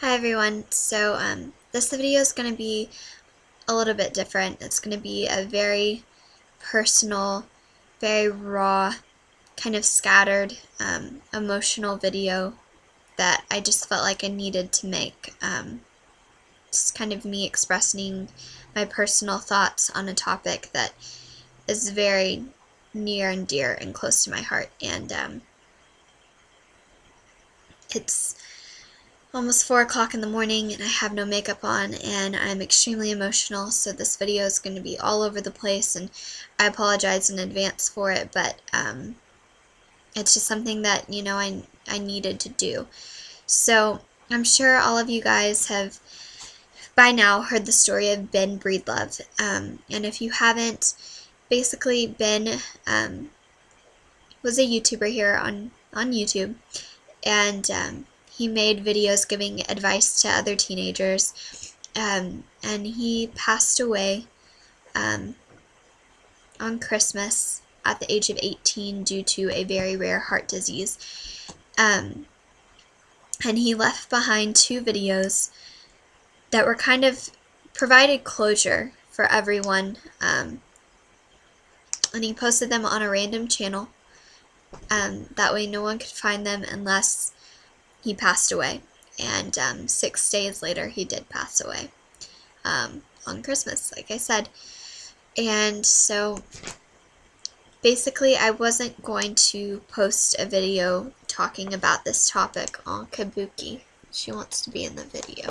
Hi everyone. This video is going to be a little bit different. It's going to be a very personal, very raw, kind of scattered, emotional video that I just felt like I needed to make. Just kind of me expressing my personal thoughts on a topic that is very near and dear and close to my heart. And it's almost 4 o'clock in the morning and I have no makeup on and I'm extremely emotional, so this video is going to be all over the place and I apologize in advance for it, but it's just something that, I needed to do. So I'm sure all of you guys have by now heard the story of Ben Breedlove, and if you haven't, basically Ben was a YouTuber here on YouTube, and he made videos giving advice to other teenagers, and he passed away on Christmas at the age of 18 due to a very rare heart disease. And he left behind 2 videos that were kind of provided closure for everyone, and he posted them on a random channel. That way no one could find them unless he passed away, and 6 days later he did pass away on Christmas, like I said. And so basically I wasn't going to post a video talking about this topic on Kabuki. She wants to be in the video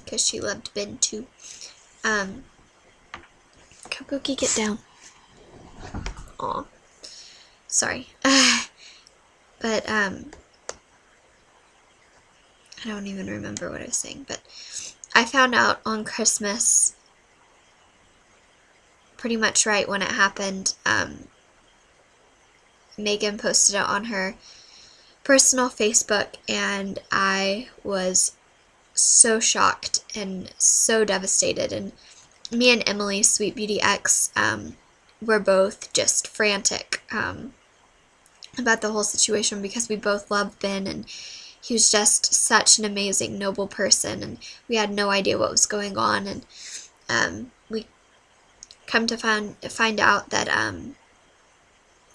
because she loved Ben too. Kabuki, get down. Aw, sorry. But I don't even remember what I was saying, but I found out on Christmas, pretty much right when it happened. Megan posted it on her personal Facebook, and I was so shocked and so devastated. And me and Emily, Sweet Beauty X, were both just frantic about the whole situation because we both loved Ben, and he was just such an amazing, noble person, and we had no idea what was going on. And we come to find out that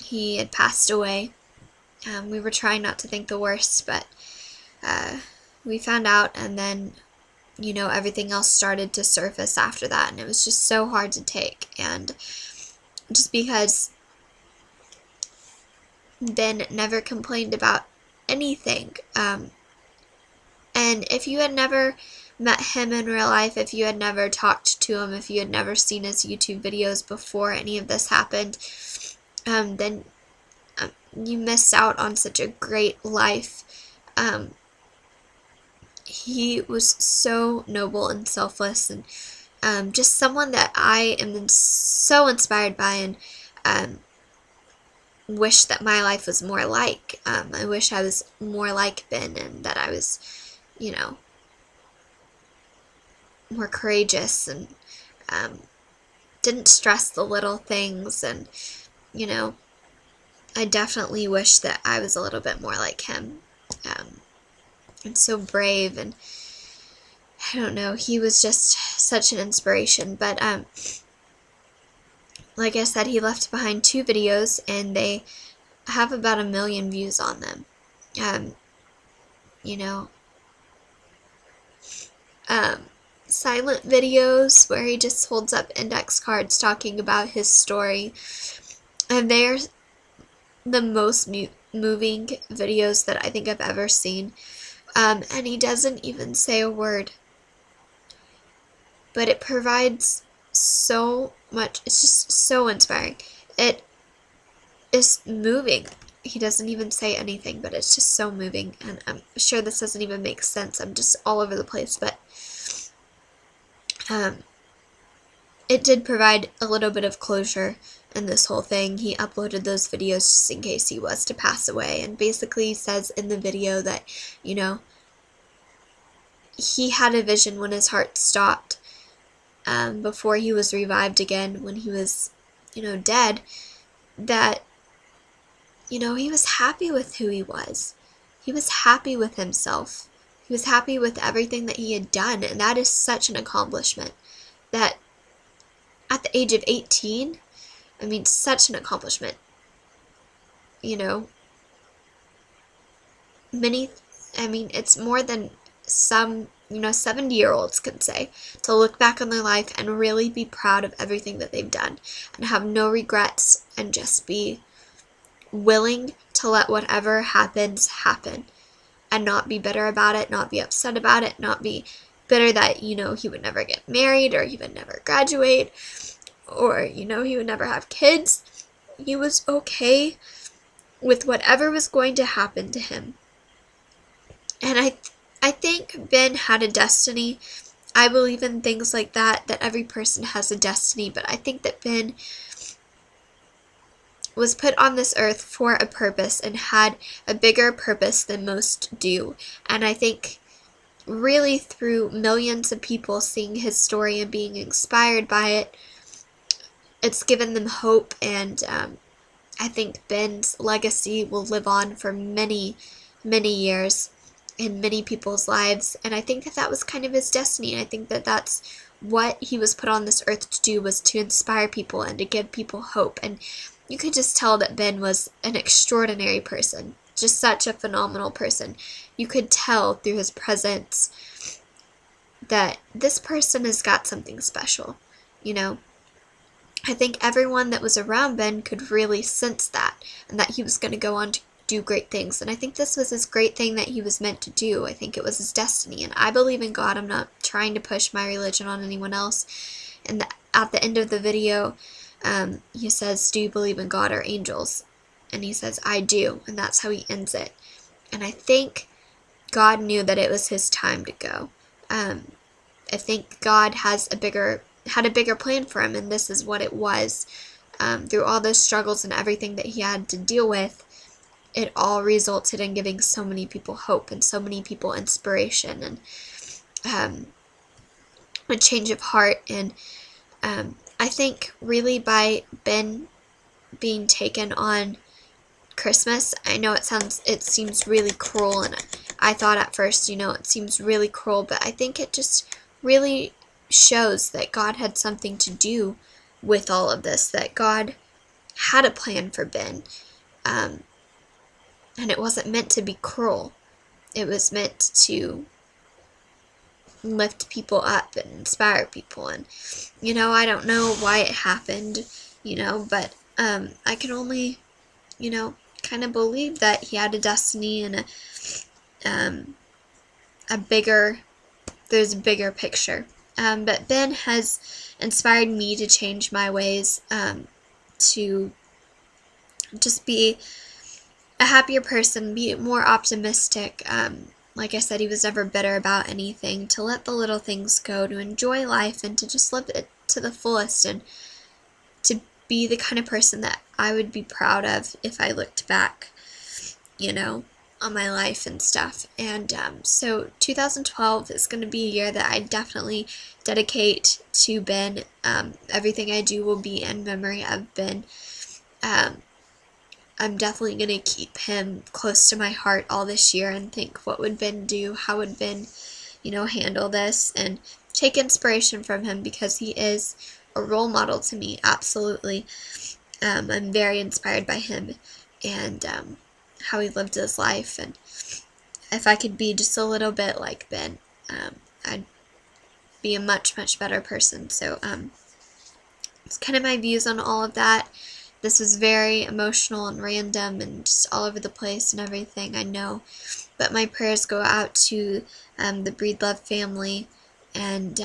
he had passed away. We were trying not to think the worst, but we found out, and then, everything else started to surface after that, and it was just so hard to take. And just because Ben never complained about anything, and if you had never met him in real life, if you had never talked to him, if you had never seen his YouTube videos before any of this happened, then you missed out on such a great life. He was so noble and selfless, and just someone that I am so inspired by, and wish that my life was more like. I wish I was more like Ben, and that I was, more courageous, and didn't stress the little things, and, I definitely wish that I was a little bit more like him, and so brave, and I don't know, he was just such an inspiration. But like I said, he left behind 2 videos, and they have about 1 million views on them. Silent videos where he just holds up index cards talking about his story, and they're the most moving videos that I think I've ever seen. And he doesn't even say a word, but it provides so much. It's just so inspiring. It is moving. He doesn't even say anything, but it's just so moving, and I'm sure this doesn't even make sense. I'm just all over the place, but it did provide a little bit of closure in this whole thing. He uploaded those videos just in case he was to pass away, and basically says in the video that, he had a vision when his heart stopped, before he was revived again, when he was, dead, that, he was happy with who he was. He was happy with himself. He was happy with everything that he had done, and that is such an accomplishment. That at the age of 18, I mean, such an accomplishment. You know, it's more than some, 70-year-olds could say, to look back on their life and really be proud of everything that they've done and have no regrets and just be willing to let whatever happens happen and not be bitter about it, not be upset about it, not be bitter that, he would never get married or he would never graduate or, he would never have kids. He was okay with whatever was going to happen to him. And I think Ben had a destiny. I believe in things like that every person has a destiny, but I think that Ben was put on this earth for a purpose and had a bigger purpose than most do. And I think really through millions of people seeing his story and being inspired by it, it's given them hope, and I think Ben's legacy will live on for many, many years in many people's lives, and I think that was kind of his destiny, and I think that that's what he was put on this earth to do, was to inspire people and to give people hope. And you could just tell that Ben was an extraordinary person, just such a phenomenal person. You could tell through his presence that this person has got something special, I think everyone that was around Ben could really sense that, and that he was going to go on to do great things. And I think this was his great thing that he was meant to do. I think it was his destiny. And I believe in God. I'm not trying to push my religion on anyone else. And at the end of the video, he says, "Do you believe in God or angels?" And he says, "I do." And that's how he ends it. And I think God knew that it was his time to go. I think God had a bigger plan for him, and this is what it was. Through all those struggles and everything that he had to deal with, it all resulted in giving so many people hope and so many people inspiration and a change of heart. And I think really by Ben being taken on Christmas, I know it seems really cruel, and I thought at first, it seems really cruel, but I think it just really shows that God had something to do with all of this, that God had a plan for Ben, and it wasn't meant to be cruel. It was meant to lift people up and inspire people. And I don't know why it happened, but I can only kind of believe that he had a destiny and there's a bigger picture. But Ben has inspired me to change my ways, to just be a happier person, be more optimistic. Like I said, he was never bitter about anything, to let the little things go, to enjoy life, and to just live it to the fullest, and to be the kind of person that I would be proud of if I looked back, on my life and stuff. And so 2012 is going to be a year that I definitely dedicate to Ben. Everything I do will be in memory of Ben. I'm definitely going to keep him close to my heart all this year and think, what would Ben do? How would Ben, handle this? And take inspiration from him, because he is a role model to me, absolutely. I'm very inspired by him and how he lived his life. And if I could be just a little bit like Ben, I'd be a much, much better person. So it's kind of my views on all of that. This was very emotional and random and just all over the place and everything, I know. But my prayers go out to the Breedlove family, and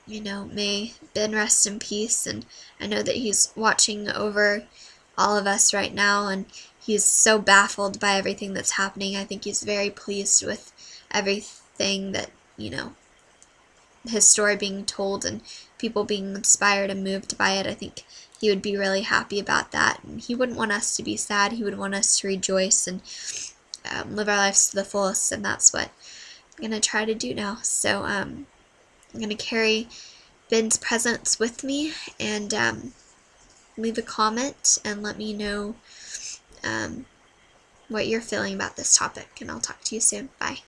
may Ben rest in peace. And I know that he's watching over all of us right now, and he's so baffled by everything that's happening. I think he's very pleased with everything that, his story being told and people being inspired and moved by it. I think he would be really happy about that, and he wouldn't want us to be sad. He would want us to rejoice and live our lives to the fullest, and that's what I'm going to try to do now. So I'm going to carry Ben's presence with me, and leave a comment and let me know what you're feeling about this topic, and I'll talk to you soon. Bye.